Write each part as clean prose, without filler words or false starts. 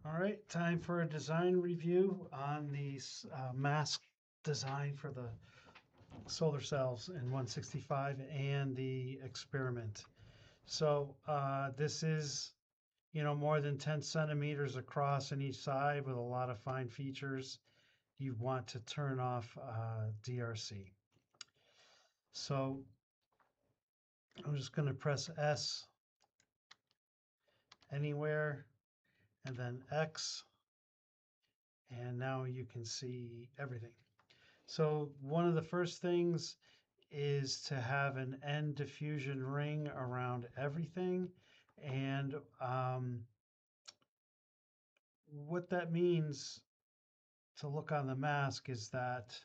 All right, time for a design review on the mask design for the solar cells in 165 and the experiment. So this is, more than 10 centimeters across on each side with a lot of fine features. You want to turn off DRC. So I'm just going to press S anywhere and then X, and now you can see everything. So one of the first things is to have an N diffusion ring around everything. And what that means to look on the mask is that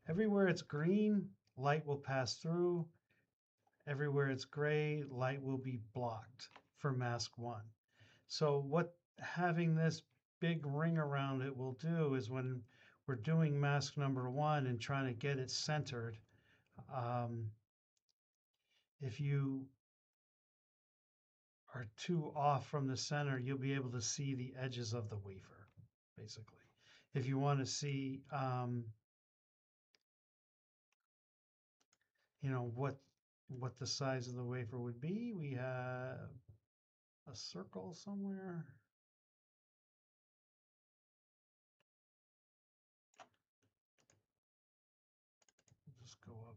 everywhere it's green, light will pass through. Everywhere it's gray, light will be blocked for mask one. So what having this big ring around it will do is when we're doing mask number one and trying to get it centered, um, if you are too off from the center, you'll be able to see the edges of the wafer, basically. If you want to see, what the size of the wafer would be, we have a circle somewhere. Just go up.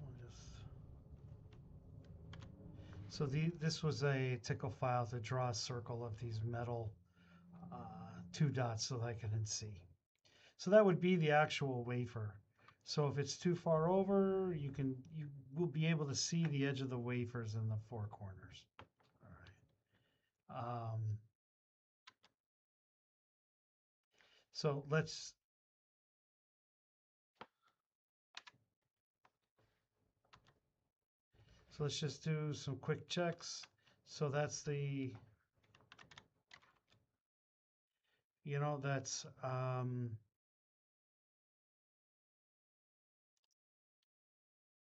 We'll just So this was a tickle file to draw a circle of these metal two dots so that I can see. So that would be the actual wafer. So if it's too far over, you will be able to see the edge of the wafers in the four corners. All right. So let's just do some quick checks. So that's that's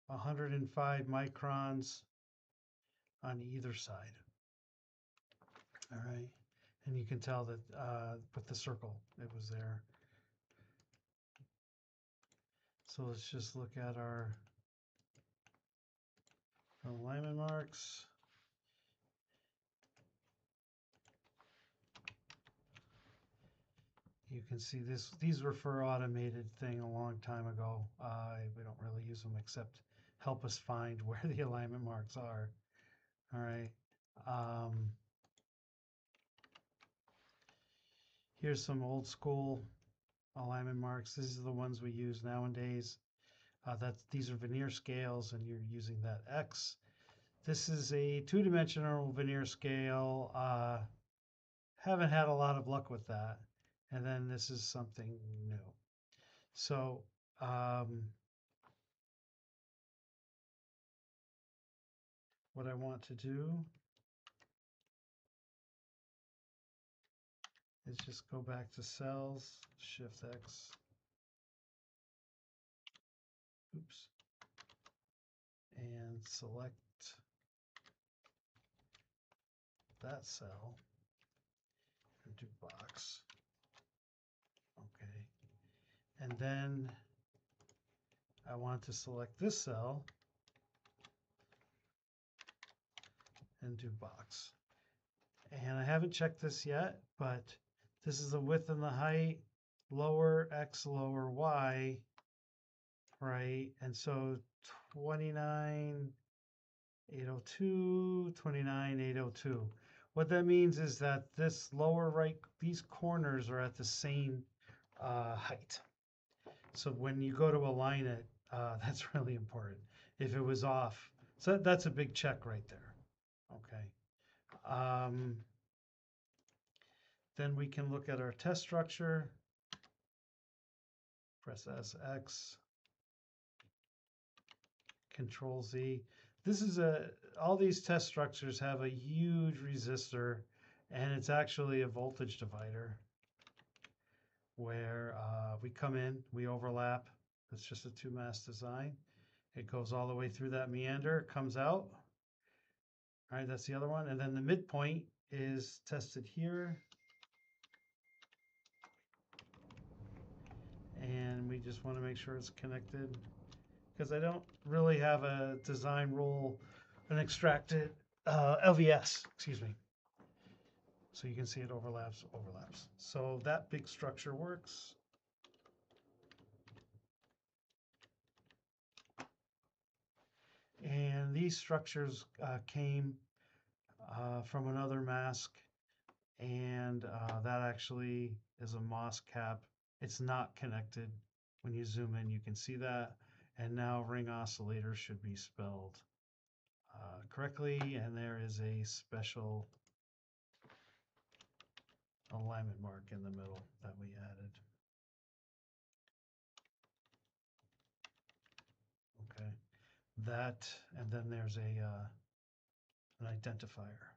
105 microns on either side. All right. And you can tell that with the circle, it was there. So let's just look at our alignment marks. You can see these were for automated thing a long time ago. We don't really use them except help us find where the alignment marks are. All right. Here's some old school alignment marks. These are the ones we use nowadays. These are vernier scales, and you're using that X. This is a two-dimensional vernier scale. Haven't had a lot of luck with that. And then this is something new. So what I want to do is just go back to cells, Shift X. Oops. And select that cell and do box. Okay. And then I want to select this cell and do box. And I haven't checked this yet, but this is the width and the height, lower X, lower Y, right? And so 29,802, 29,802. What that means is that this lower right, these corners are at the same height. So when you go to align it, that's really important. If it was off, so that's a big check right there. Okay. Um, then we can look at our test structure. Press SX, Control Z. This is all these test structures have a huge resistor, and it's actually a voltage divider where we come in, we overlap. It's just a 2-mass design. It goes all the way through that meander, comes out. All right, that's the other one. And then the midpoint is tested here. And we just want to make sure it's connected because I don't really have a design rule, an extracted LVS, excuse me. So you can see it overlaps. So that big structure works. And these structures came from another mask, and that actually is a MOS cap. It's not connected. When you zoom in, you can see that. And now ring oscillator should be spelled correctly, and there is a special alignment mark in the middle that we added. Okay, that, and then there's an identifier.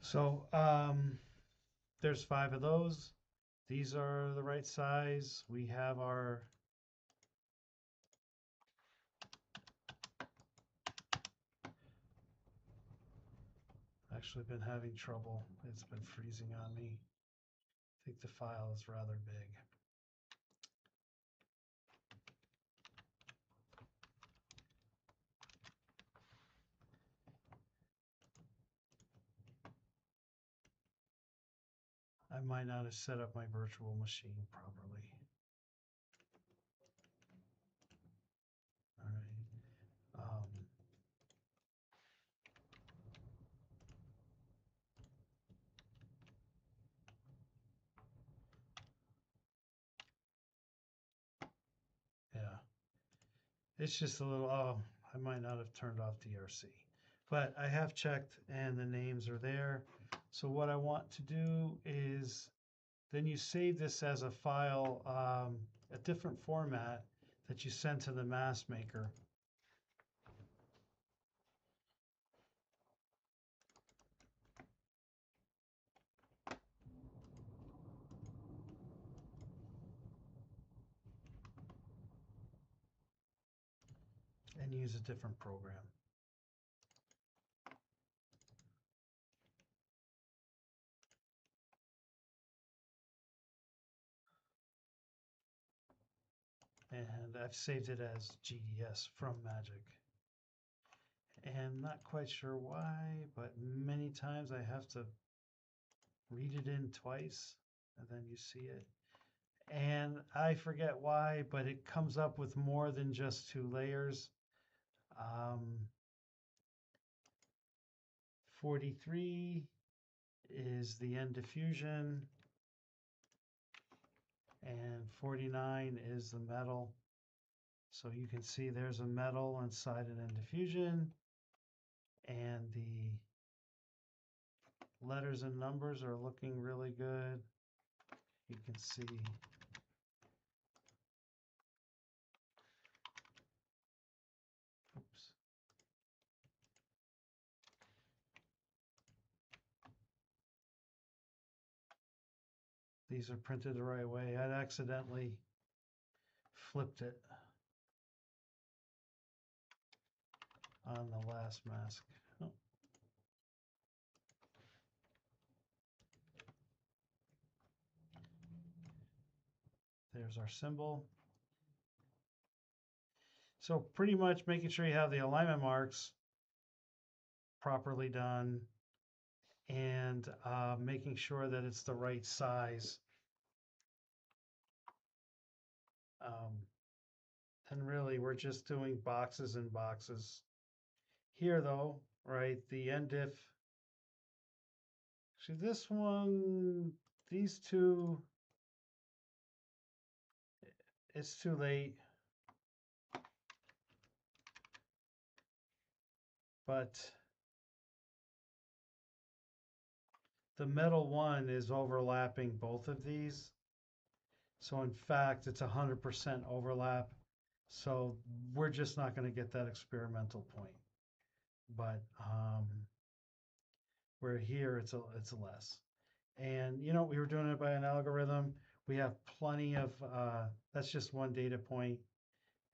So there's 5 of those. These are the right size. We have our actually been having trouble. It's been freezing on me. I think the file is rather big. I might not have set up my virtual machine properly. All right. Yeah. It's just a little, oh, I might not have turned off DRC. But I have checked and the names are there. So what I want to do is then you save this as a file, a different format that you send to the mask maker. And use a different program. And I've saved it as GDS from Magic. And not quite sure why, but many times I have to read it in twice and then you see it. And I forget why, but it comes up with more than just 2 layers. 43 is the end diffusion, and 49 is the metal. So you can see there's a metal inside an end diffusion, and the letters and numbers are looking really good. You can see oops. These are printed the right way. I'd accidentally flipped it on the last mask. Oh. There's our symbol. So pretty much making sure you have the alignment marks properly done and making sure that it's the right size. And really, we're just doing boxes and boxes. Here, though, right, the end diff. Actually, this one, these two, it's too late. But the middle one is overlapping both of these. So in fact, it's 100% overlap. So we're just not going to get that experimental point. But where here it's less. And you know, we were doing it by an algorithm. We have plenty of, that's just one data point,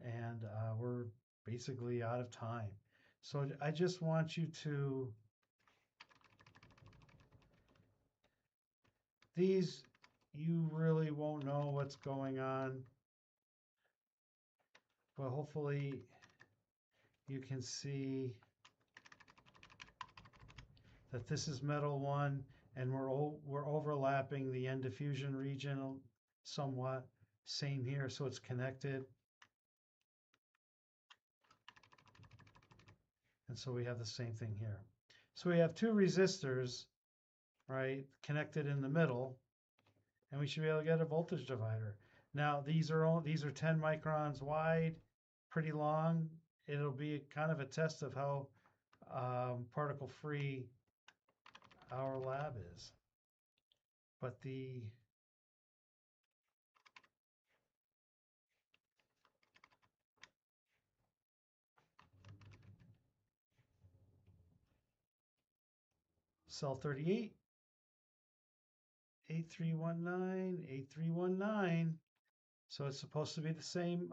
and we're basically out of time. So I just want you to, these, you really won't know what's going on, but hopefully you can see that this is metal one, and we're overlapping the end diffusion region somewhat. Same here, so it's connected. And so we have the same thing here. So we have two resistors, right, connected in the middle, and we should be able to get a voltage divider. Now these are 10 microns wide, pretty long. It'll be kind of a test of how particle free our lab is. But the cell 38, 8319, 8319. So it's supposed to be the same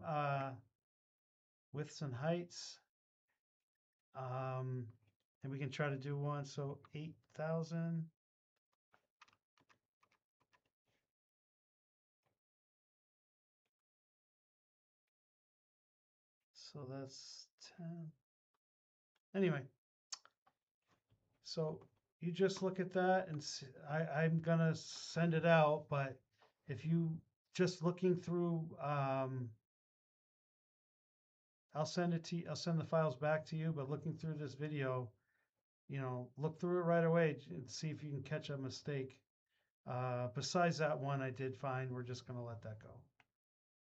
widths and heights. And we can try to do one. So 8,000. So that's 10. Anyway, so you just look at that and see, I'm gonna send it out, but if you just looking through, I'll send it to you, I'll send the files back to you, but looking through this video, you know, look through it right away and see if you can catch a mistake. Besides that one I did fine, we're just gonna let that go.